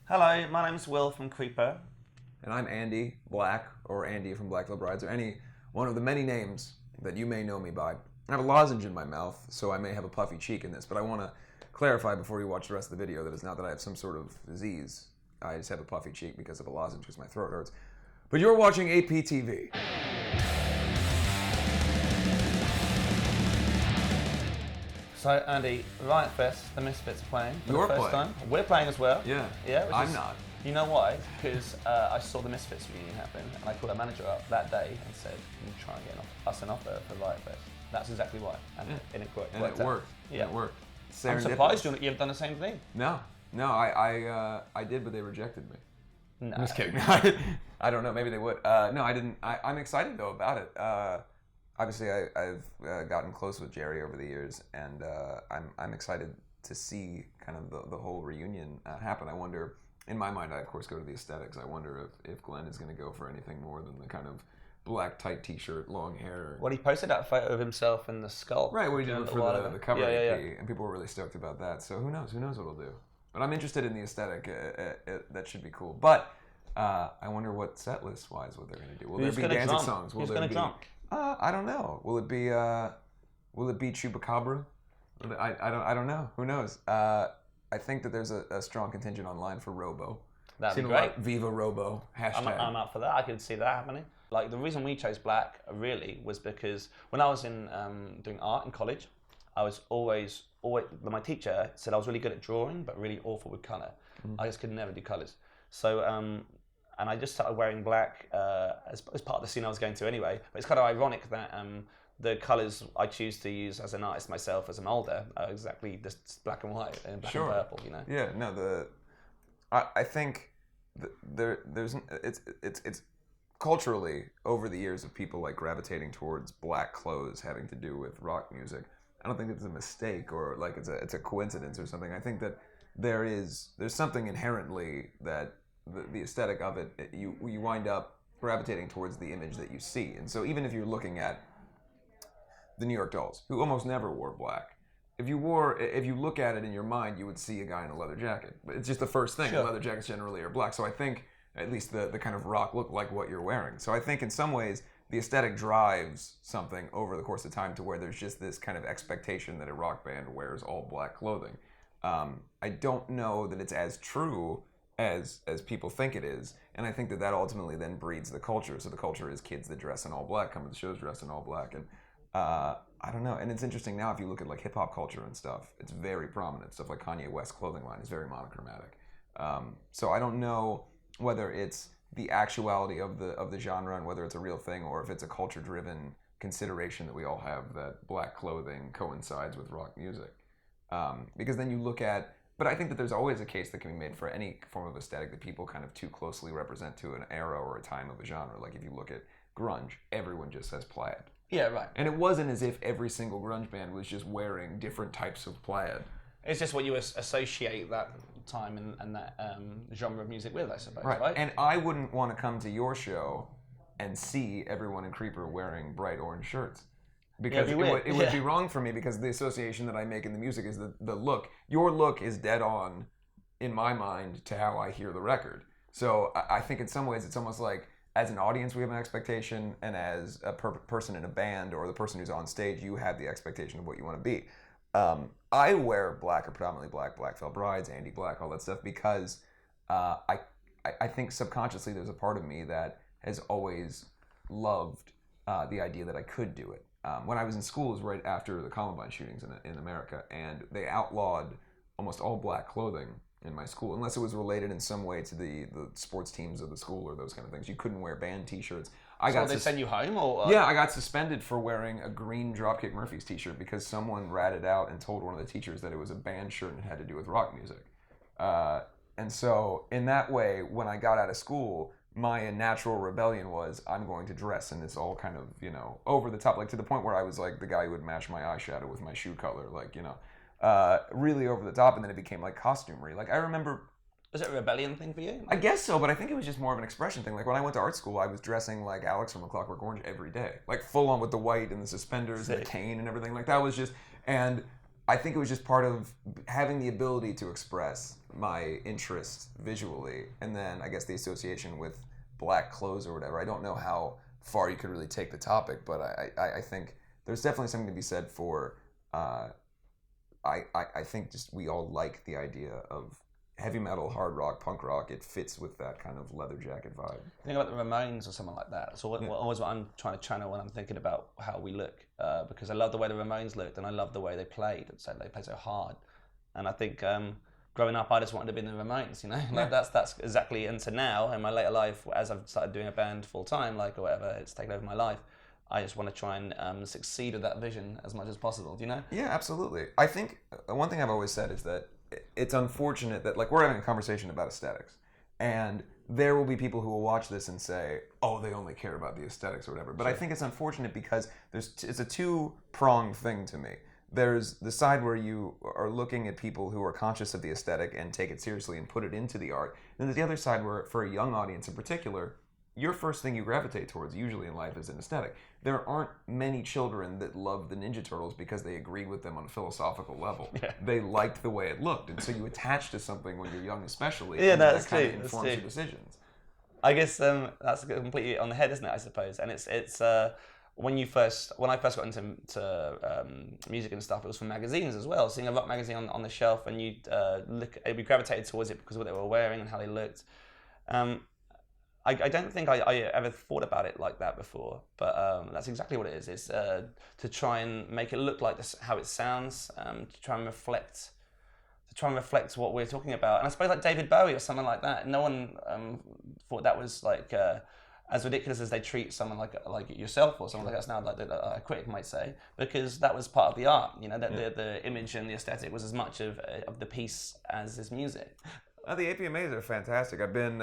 Hello, my name's Will from Creeper. And I'm Andy Black, or Andy from Black Veil Brides, or any one of the many names that you may know me by. I have a lozenge in my mouth, so I may have a puffy cheek in this, but I want to clarify before you watch the rest of the video that it's not that I have some sort of disease. I just have a puffy cheek because of a lozenge because my throat hurts. But you're watching APTV. So, Andy, Riot Fest, the Misfits are playing for You're the first playing. time. We're playing as well. Yeah. Yeah. I'm not. You know why? Because I saw the Misfits reunion happen, and I called our manager up that day and said, "Can you try and get us an offer for Riot Fest?" That's exactly why, and it worked. And it worked. Yeah, it worked. I'm surprised you've done the same thing. No, I did, but they rejected me. No. I'm just kidding. I don't know. Maybe they would. No, I didn't. I'm excited though about it. Obviously, I've gotten close with Jerry over the years, and I'm excited to see kind of the whole reunion happen. I wonder, in my mind, I of course go to the aesthetics. I wonder if Glenn is going to go for anything more than the kind of black tight T-shirt, long hair. Well, he posted that photo of himself in the skull. Right, what he did for the cover EP, and people were really stoked about that. So who knows? Who knows what he'll do? But I'm interested in the aesthetic. That should be cool. But I wonder what set list wise what they're going to do. Will there be dancing songs? Who's going to jump? I don't know. Will it be Chupacabra? I don't know. Who knows? I think that there's a strong contingent online for Robo. That'd be great. Viva Robo hashtag. I'm up for that. I could see that happening. Like, the reason we chose black really was because when I was in doing art in college, I was always my teacher said I was really good at drawing but really awful with colour. I just could never do colours. So and I just started wearing black as part of the scene I was going to anyway. But it's kind of ironic that the colours I choose to use as an artist myself as I'm older are exactly just black and white and black and purple, you know. Yeah, no, I think it's culturally over the years of people like gravitating towards black clothes having to do with rock music. I don't think it's a mistake or like it's a coincidence or something. I think that there's something inherently that the aesthetic of it, you wind up gravitating towards the image that you see. And so even if you're looking at the New York Dolls, who almost never wore black, if you look at it in your mind, you would see a guy in a leather jacket. But it's just the first thing. Sure. Leather jackets generally are black. So I think at least the kind of rock look like what you're wearing. So I think in some ways the aesthetic drives something over the course of time to where there's just this kind of expectation that a rock band wears all black clothing. I don't know that it's as true as people think it is, and I think that ultimately then breeds the culture. So the culture is kids that dress in all black, come to the shows dressed in all black, and I don't know. And it's interesting now if you look at like hip hop culture and stuff, it's very prominent. Stuff like Kanye West's clothing line is very monochromatic. So I don't know whether it's the actuality of the genre and whether it's a real thing or if it's a culture-driven consideration that we all have that black clothing coincides with rock music. Because then you look at, but I think that there's always a case that can be made for any form of aesthetic that people kind of too closely represent to an era or a time of a genre. Like if you look at grunge, everyone just says plaid. Yeah, right. And it wasn't as if every single grunge band was just wearing different types of plaid. It's just what you associate that time and that genre of music with, I suppose, right? And I wouldn't want to come to your show and see everyone in Creeper wearing bright orange shirts. Because it would be wrong for me because the association that I make in the music is the look. Your look is dead on, in my mind, to how I hear the record. So I think in some ways it's almost like as an audience we have an expectation, and as a person in a band or the person who's on stage, you have the expectation of what you want to be. I wear black or predominantly black Veil Brides, Andy Black, all that stuff, because I think subconsciously there's a part of me that has always loved the idea that I could do it. When I was in school, it was right after the Columbine shootings in America, and they outlawed almost all black clothing in my school, unless it was related in some way to the sports teams of the school or those kind of things. You couldn't wear band T-shirts. So they send you home? Or Yeah, I got suspended for wearing a green Dropkick Murphys T-shirt because someone ratted out and told one of the teachers that it was a band shirt and it had to do with rock music. And so in that way, when I got out of school, my natural rebellion was I'm going to dress in this all kind of, over the top, like to the point where I was like the guy who would match my eyeshadow with my shoe color, like, really over the top, and then it became like costumery. Like I remember... Was it a rebellion thing for you? I guess so, but I think it was just more of an expression thing. Like when I went to art school, I was dressing like Alex from A Clockwork Orange every day. Like full on with the white and the suspenders and the cane and everything. Like that was just... And I think it was just part of having the ability to express my interest visually, and then I guess the association with black clothes or whatever. I don't know how far you could really take the topic, but I think there's definitely something to be said for. I think just we all like the idea of heavy metal, hard rock, punk rock. It fits with that kind of leather jacket vibe. Think about the Ramones or something like that. So always what I'm trying to channel when I'm thinking about how we look, because I love the way the Ramones looked and I love the way they played. So they played so hard, and I think growing up I just wanted to be in the Ramones. You know, like that's exactly. And so now in my later life, as I've started doing a band full time, like or whatever, it's taken over my life. I just want to try and succeed with that vision as much as possible. Do you know? Yeah, absolutely. I think one thing I've always said is that it's unfortunate that, like, we're having a conversation about aesthetics, and there will be people who will watch this and say, oh, they only care about the aesthetics or whatever. But I think it's unfortunate because it's a two-pronged thing to me. There's the side where you are looking at people who are conscious of the aesthetic and take it seriously and put it into the art. And there's the other side where, for a young audience in particular, your first thing you gravitate towards, usually in life, is an aesthetic. There aren't many children that love the Ninja Turtles because they agreed with them on a philosophical level. Yeah. They liked the way it looked, and so you attach to something when you're young, especially. Yeah, that's that true. Kind of informs your decisions. I guess that's completely on the head, isn't it? I suppose, and it's when I first got into music and stuff, it was from magazines as well. Seeing a rock magazine on the shelf, and you'd gravitated towards it because of what they were wearing and how they looked. I don't think I ever thought about it like that before, but that's exactly what it is. It's to try and make it look like this, how it sounds, to try and reflect what we're talking about. And I suppose like David Bowie or something like that. No one thought that was like as ridiculous as they treat someone like yourself or someone like us now, like a critic might say, because that was part of the art. You know, that the image and the aesthetic was as much of the piece as his music. The APMAs are fantastic. I've been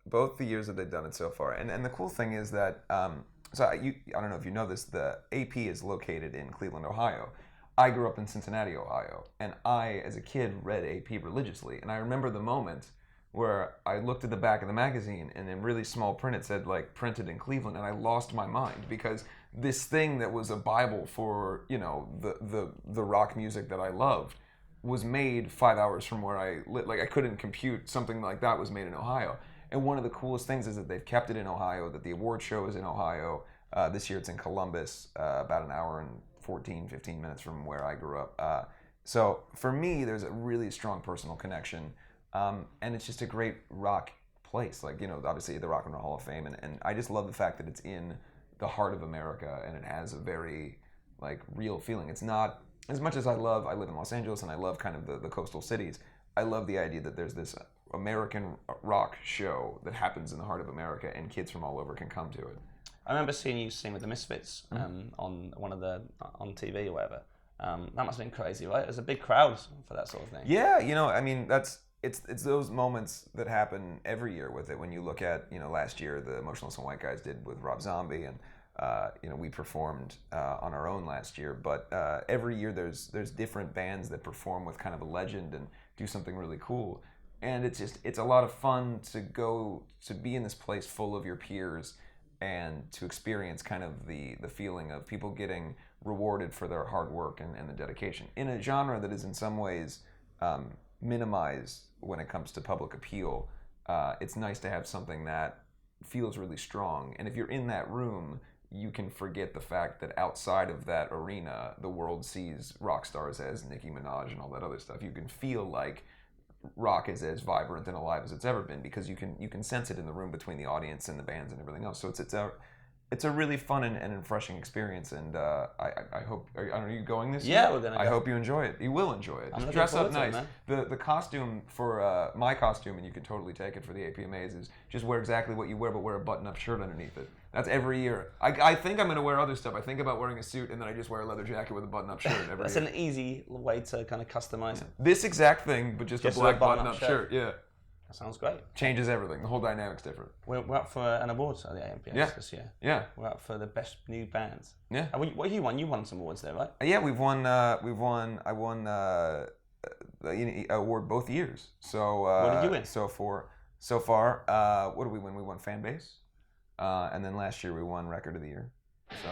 both the years that they've done it so far, and the cool thing is that I don't know if you know this, the AP is located in Cleveland, Ohio. I grew up in Cincinnati, Ohio, and I, as a kid, read AP religiously. And I remember the moment where I looked at the back of the magazine, and in really small print it said like printed in Cleveland, and I lost my mind because this thing that was a Bible for the rock music that I loved was made 5 hours from where I lived. Like I couldn't compute something like that was made in Ohio. And one of the coolest things is that they've kept it in Ohio, that the award show is in Ohio. This year it's in Columbus, about an hour and 15 minutes from where I grew up. So for me, there's a really strong personal connection. And it's just a great rock place. Like, obviously the Rock and Roll Hall of Fame. And I just love the fact that it's in the heart of America and it has a very like real feeling. It's not, as much as I live in Los Angeles and I love kind of the coastal cities, I love the idea that there's this American rock show that happens in the heart of America and kids from all over can come to it. I remember seeing you sing with the Misfits on TV or whatever. That must have been crazy, right? There's a big crowd for that sort of thing. Yeah, I mean, it's those moments that happen every year with it. When you look at, last year the Motionless and White Guys did with Rob Zombie, and we performed on our own last year. But every year there's different bands that perform with kind of a legend and do something really cool. And it's a lot of fun to be in this place full of your peers and to experience kind of the feeling of people getting rewarded for their hard work and the dedication in a genre that is in some ways minimized when it comes to public appeal. It's nice to have something that feels really strong, and if you're in that room, you can forget the fact that outside of that arena, the world sees rock stars as Nicki Minaj and all that other stuff. You can feel like rock is as vibrant and alive as it's ever been because you can sense it in the room between the audience and the bands and everything else. So it's a really fun and refreshing experience, and I hope. Are you going this year? Yeah, we're gonna go. I hope you enjoy it. You will enjoy it. Just dress up nice. The costume for my costume, and you can totally take it for the APMAs, is just wear exactly what you wear, but wear a button-up shirt underneath it. That's every year. I think I'm going to wear other stuff. I think about wearing a suit, and then I just wear a leather jacket with a button-up shirt every That's year. An easy way to kind of customize it. This exact thing, but just a black button-up shirt. Yeah. That sounds great. Changes everything. The whole dynamic's different. We're up for an award at the APMAs this year. Yeah. We're up for the best new bands. Yeah. What you won? You won some awards there, right? Yeah, I won the award both years. So what did you win? So far, what did we win? We won Fan Base, and then last year we won Record of the Year. So.